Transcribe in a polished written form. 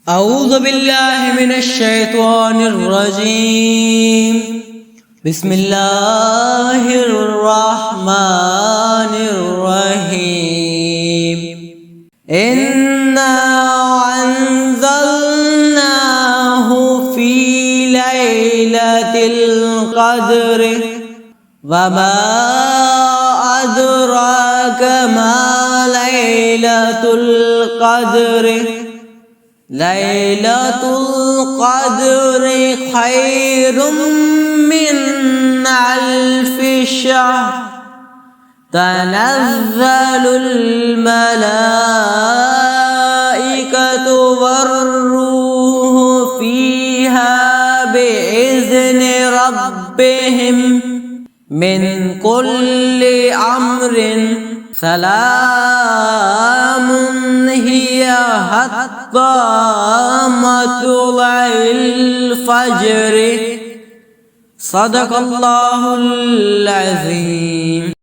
أعوذ بالله من الشيطان الرجيم. بسم الله الرحمن الرحيم. إنا أنزلناه في ليلة القدر وما أدراك ما ليلة القدر. ليلة القدر خير من 1000 شهر. تنزل الملائكة والروح فيها بإذن ربهم من كل أمر. سلام هي حتى مطلع الفجر. صدق الله العظيم.